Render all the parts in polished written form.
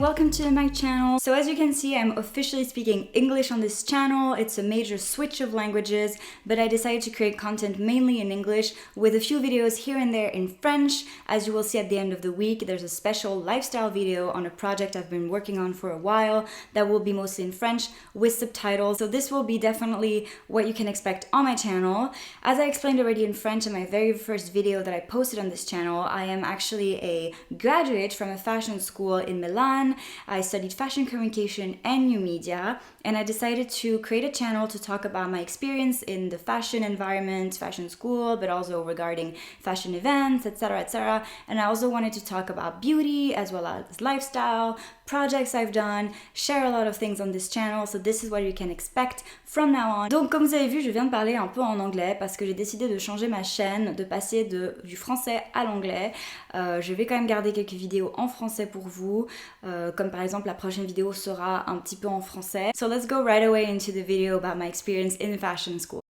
welcome to my channel. So as you can see, I'm officially speaking English on this channel. It's a major switch of languages, but I decided to create content mainly in English with a few videos here and there in French. As you will see at the end of the week, there's a special lifestyle video on a project I've been working on for a while that will be mostly in French with subtitles. So this will be definitely what you can expect on my channel. As I explained already in French in my very first video that I posted on this channel, I am actually a graduate from a fashion school in Milan. I studied fashion communication and new media, and I decided to create a channel to talk about my experience in the fashion environment, fashion school, but also regarding fashion events, etc., etc. And I also wanted to talk about beauty as well as lifestyle, projects I've done, share a lot of things on this channel, so this is what you can expect from now on. Donc comme vous avez vu, je viens de parler un peu en anglais parce que j'ai décidé de changer ma chaîne, de passer du français à l'anglais. Je vais quand même garder quelques vidéos en français pour vous, comme par exemple la prochaine vidéo sera un petit peu en français. So let's go right away into the video about my experience in fashion school.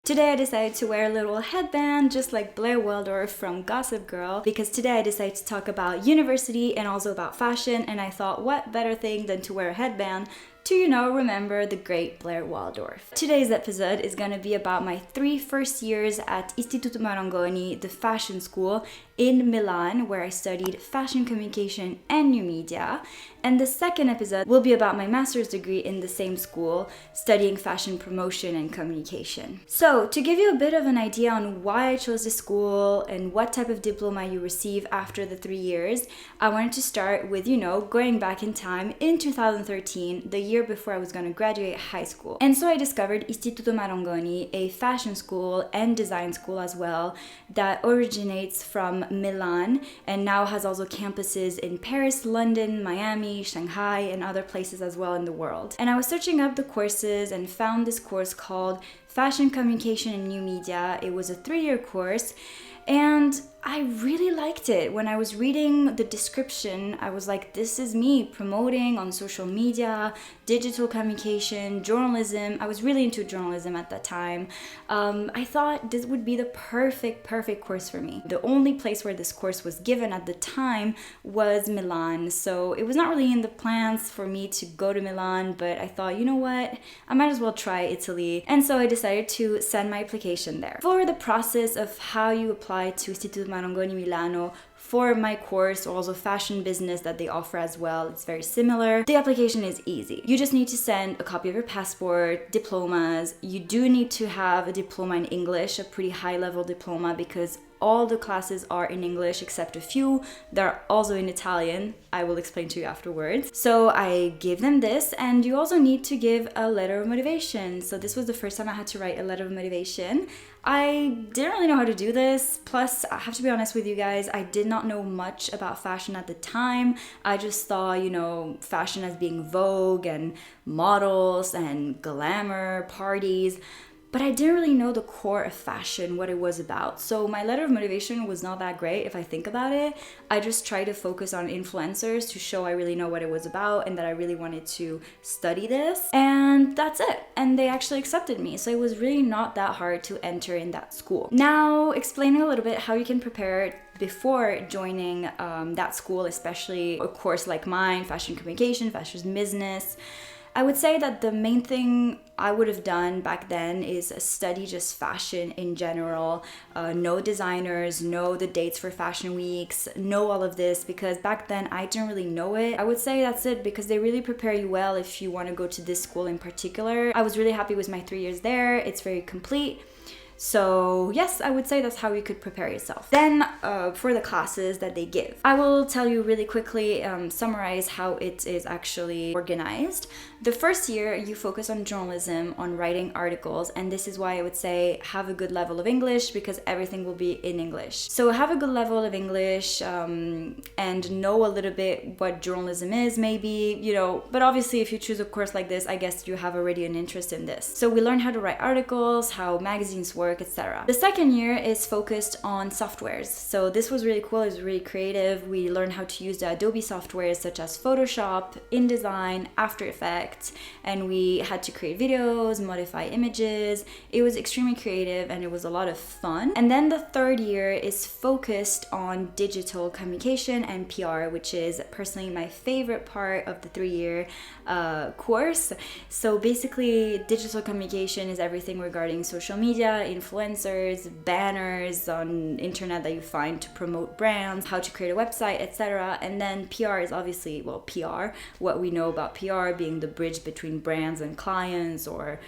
Today I decided to wear a little headband just like Blair Waldorf from Gossip Girl, because today I decided to talk about university and also about fashion, and I thought what better thing than to wear a headband to, you know, remember the great Blair Waldorf. Today's episode is going to be about my 3 first years at Istituto Marangoni, the fashion school in Milan, where I studied fashion communication and new media. And the second episode will be about my master's degree in the same school, studying fashion promotion and communication. So, to give you a bit of an idea on why I chose this school and what type of diploma you receive after the 3 years, I wanted to start with, you know, going back in time in 2013, the year before I was going to graduate high school. And so I discovered Istituto Marangoni, a fashion school and design school as well, that originates from Milan and now has also campuses in Paris, London, Miami, Shanghai, and other places as well in the world. And I was searching up the courses and found this course called Fashion Communication and New Media. It was a 3-year course, and I really liked it. When I was reading the description, I was like, this is me promoting on social media, digital communication, journalism. I was really into journalism at that time. I thought this would be the perfect course for me. The only place where this course was given at the time was Milan, so it was not really in the plans for me to go to Milan, but I thought, you know what, I might as well try Italy. And so I decided to send my application there. For the process of how you apply to Istituto Marangoni Milano for my course, or also fashion business that they offer as well, it's very similar. The application is easy. You just need to send a copy of your passport, diplomas. You do need to have a diploma in English, a pretty high level diploma, because all the classes are in English except a few that are also in Italian. I will explain to you afterwards. So I gave them this, and you also need to give a letter of motivation. So this was the first time I had to write a letter of motivation. I didn't really know how to do this. Plus, I have to be honest with you guys, I did not know much about fashion at the time. I just thought, you know, fashion as being Vogue and models and glamour, parties. But I didn't really know the core of fashion, what it was about. So my letter of motivation was not that great if I think about it. I just tried to focus on influencers to show I really know what it was about and that I really wanted to study this. And that's it. And they actually accepted me. So it was really not that hard to enter in that school. Now, explaining a little bit how you can prepare before joining that school, especially a course like mine, fashion communication, fashion business. I would say that the main thing I would have done back then is study just fashion in general, know designers, know the dates for fashion weeks, know all of this, because back then I didn't really know it. I would say that's it, because they really prepare you well if you want to go to this school in particular. I was really happy with my 3 years there. It's very complete. So yes, I would say that's how you could prepare yourself. Then for the classes that they give, I will tell you really quickly, summarize how it is actually organized. The first year you focus on journalism, on writing articles, and this is why I would say have a good level of English, because everything will be in English. So have a good level of English and know a little bit what journalism is, maybe, you know, but obviously if you choose a course like this, I guess you have already an interest in this. So we learn how to write articles, how magazines work, work, etc. The second year is focused on softwares. So this was really cool. It was really creative. We learned how to use the Adobe softwares such as Photoshop, InDesign, After Effects, and we had to create videos, modify images. It was extremely creative and it was a lot of fun. And then the third year is focused on digital communication and PR, which is personally my favorite part of the 3-year course. So basically, digital communication is everything regarding social media, influencers, banners on internet that you find to promote brands, how to create a website, etc. And then PR is obviously, well, PR, what we know about PR being the bridge between brands and clients, or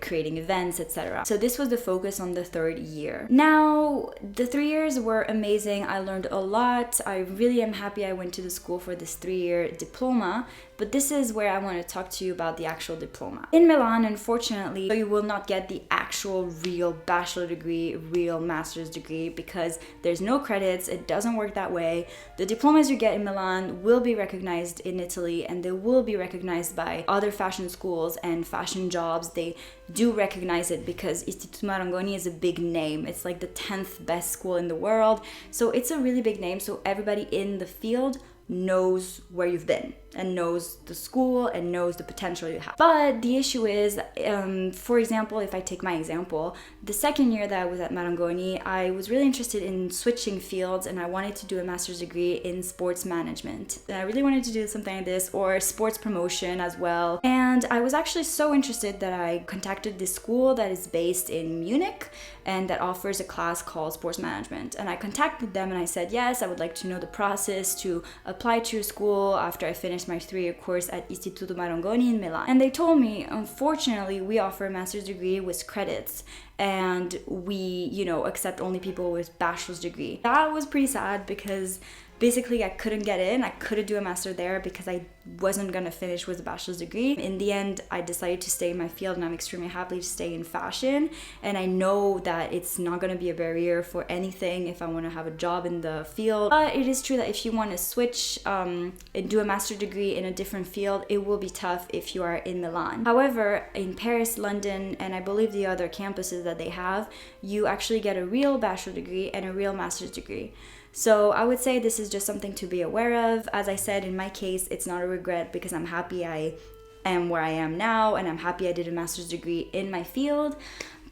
creating events, etc. So this was the focus on the third year. Now, the 3 years were amazing. I learned a lot. I really am happy I went to the school for this 3-year diploma, but this is where I want to talk to you about the actual diploma. In Milan, unfortunately, you will not get the actual real bachelor degree, real master's degree, because there's no credits. It doesn't work that way. The diplomas you get in Milan will be recognized in Italy, and they will be recognized by other fashion schools and fashion jobs. They do recognize it because Istituto Marangoni is a big name. It's like the 10th best school in the world. So it's a really big name. So everybody in the field knows where you've been and knows the school and knows the potential you have. But the issue is, for example, if I take my example, the second year that I was at Marangoni, I was really interested in switching fields and I wanted to do a master's degree in sports management. And I really wanted to do something like this, or sports promotion as well. And I was actually so interested that I contacted this school that is based in Munich and that offers a class called sports management. And I contacted them and I said, yes, I would like to know the process to apply to your school after I finished my 3-year course at Istituto Marangoni in Milan. And they told me, unfortunately, we offer a master's degree with credits and we, accept only people with bachelor's degree. That was pretty sad because basically I couldn't get in. I couldn't do a master there because I wasn't gonna finish with a bachelor's degree. In the end, I decided to stay in my field and I'm extremely happy to stay in fashion. And I know that it's not gonna be a barrier for anything if I wanna have a job in the field. But it is true that if you wanna switch and do a master's degree in a different field, it will be tough if you are in Milan. However, in Paris, London, and I believe the other campuses that they have, you actually get a real bachelor's degree and a real master's degree. So I would say this is just something to be aware of. As I said, in my case, it's not a regret because I'm happy I am where I am now and I'm happy I did a master's degree in my field.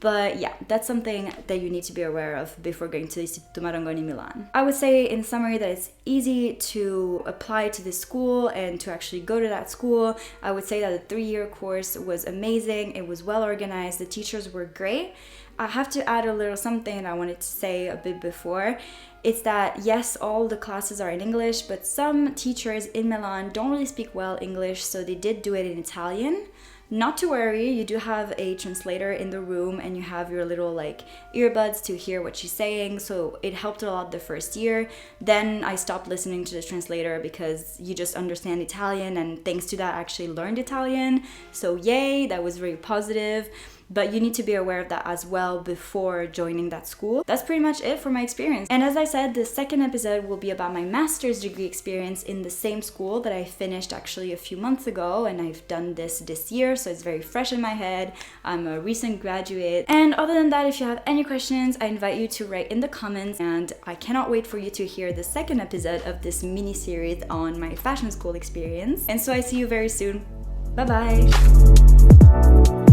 But yeah, that's something that you need to be aware of before going to Istituto Marangoni Milan. I would say in summary that it's easy to apply to this school and to actually go to that school. I would say that the 3-year course was amazing. It was well organized. The teachers were great. I have to add a little something I wanted to say a bit before. It's that yes, all the classes are in English, but some teachers in Milan don't really speak well English, so they did do it in Italian. Not to worry, you do have a translator in the room and you have your little earbuds to hear what she's saying, so it helped a lot the first year. Then I stopped listening to the translator because you just understand Italian, and thanks to that I actually learned Italian. So yay, that was very positive. But you need to be aware of that as well before joining that school. That's pretty much it for my experience. And as I said, the second episode will be about my master's degree experience in the same school that I finished actually a few months ago, and I've done this year, so it's very fresh in my head. I'm a recent graduate. And other than that, if you have any questions, I invite you to write in the comments, and I cannot wait for you to hear the second episode of this mini series on my fashion school experience. And so I see you very soon. Bye bye.